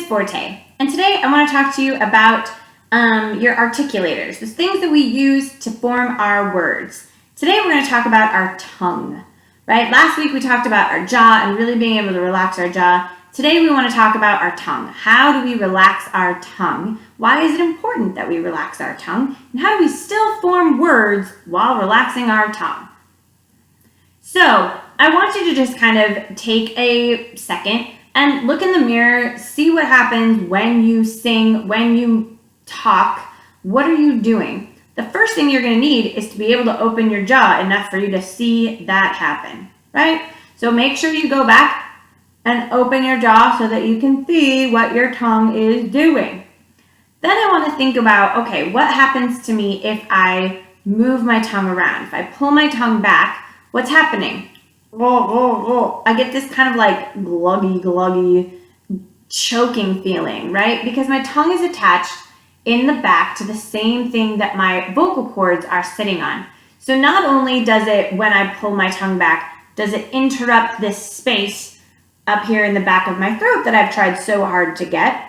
Forte, and today I want to talk to you about your articulators, the things that we use to form our words. Today we're going to talk about our tongue, right? Last week we talked about our jaw and really being able to relax our jaw. Today we want to talk about our tongue. How do we relax our tongue? Why is it important that we relax our tongue? And how do we still form words while relaxing our tongue? So I want you to just kind of take a second and look in the mirror, see what happens when you sing, when you talk. What are you doing? The first thing you're going to need is to be able to open your jaw enough for you to see that happen, right? So make sure you go back and open your jaw so that you can see what your tongue is doing. Then I want to think about, okay, what happens to me if I move my tongue around? If I pull my tongue back, what's happening? I get this kind of like gluggy, choking feeling, right? Because my tongue is attached in the back to the same thing that my vocal cords are sitting on. So not only does it, when I pull my tongue back, does it interrupt this space up here in the back of my throat that I've tried so hard to get,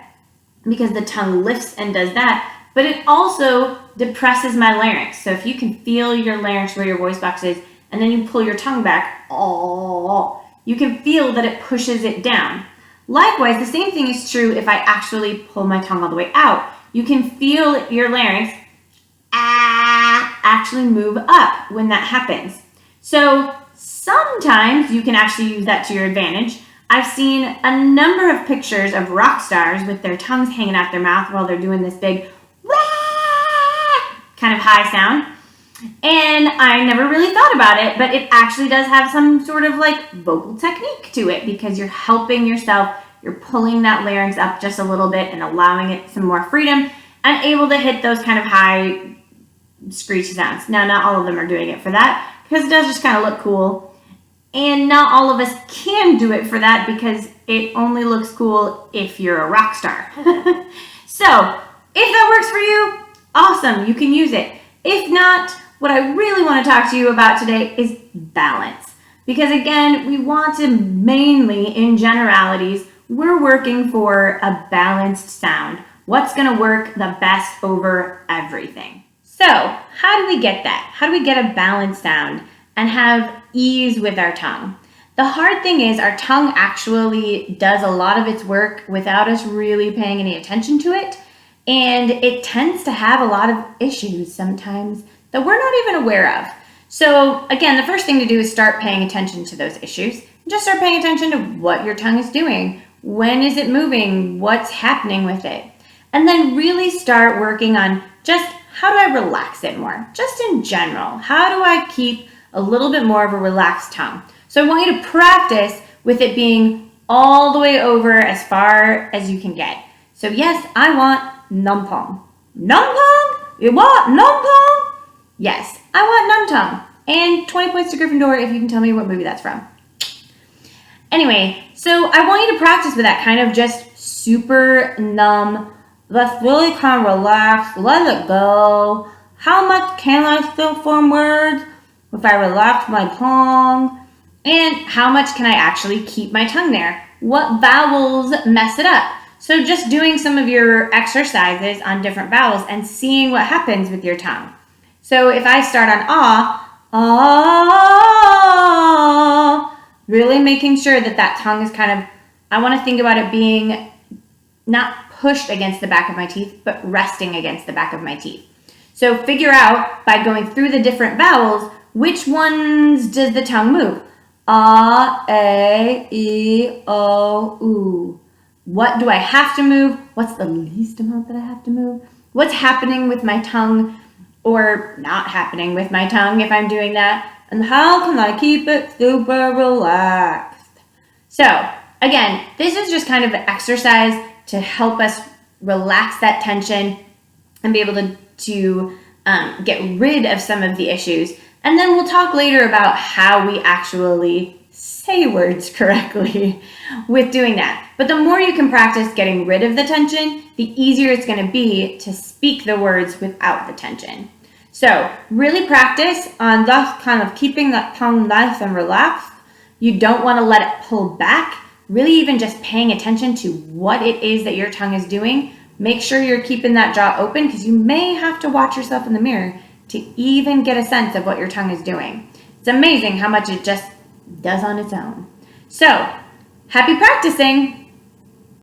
because the tongue lifts and does that, but it also depresses my larynx. So if you can feel your larynx where your voice box is, and then you pull your tongue back, you can feel that it pushes it down. Likewise, the same thing is true if I actually pull my tongue all the way out. You can feel your larynx actually move up when that happens. So sometimes you can actually use that to your advantage. I've seen a number of pictures of rock stars with their tongues hanging out their mouth while they're doing this big kind of high sound. And I never really thought about it, but it actually does have some sort of like vocal technique to it, because you're helping yourself, you're pulling that larynx up just a little bit and allowing it some more freedom and able to hit those kind of high screechy sounds. Now, not all of them are doing it for that, because it does just kind of look cool. And not all of us can do it for that, because it only looks cool if you're a rock star. So if that works for you, awesome, you can use it. If not, what I really want to talk to you about today is balance. Because again, we want to mainly, in generalities, we're working for a balanced sound. What's going to work the best over everything? So how do we get that? How do we get a balanced sound and have ease with our tongue? The hard thing is our tongue actually does a lot of its work without us really paying any attention to it. And it tends to have a lot of issues sometimes that we're not even aware of. So again, the first thing to do is start paying attention to those issues. Just start paying attention to what your tongue is doing. When is it moving? What's happening with it? And then really start working on just how do I relax it more? Just in general, how do I keep a little bit more of a relaxed tongue? So I want you to practice with it being all the way over as far as you can get. So yes, I want num pong. Num pong? You want num pong? Yes, I want num tongue. And 20 points to Gryffindor if you can tell me what movie that's from. Anyway, so I want you to practice with that kind of just super numb. Let's really kind of relax, let it go. How much can I still form words if I relax my tongue? And how much can I actually keep my tongue there? What vowels mess it up? So just doing some of your exercises on different vowels and seeing what happens with your tongue. So if I start on really making sure that that tongue is kind of, I want to think about it being not pushed against the back of my teeth, but resting against the back of my teeth. So figure out by going through the different vowels, which ones does the tongue move? A, E, O, U. What do I have to move? What's the least amount that I have to move? What's happening with my tongue or not happening with my tongue if I'm doing that? And how can I keep it super relaxed? So again, this is just kind of an exercise to help us relax that tension and be able to get rid of some of the issues. And then we'll talk later about how we actually say words correctly with doing that. But the more you can practice getting rid of the tension, the easier it's going to be to speak the words without the tension. So really practice on just kind of keeping that tongue nice and relaxed. You don't want to let it pull back. really even just paying attention to what it is that your tongue is doing. Make sure you're keeping that jaw open because you may have to watch yourself in the mirror to even get a sense of what your tongue is doing. It's amazing how much it just does on its own. So, happy practicing!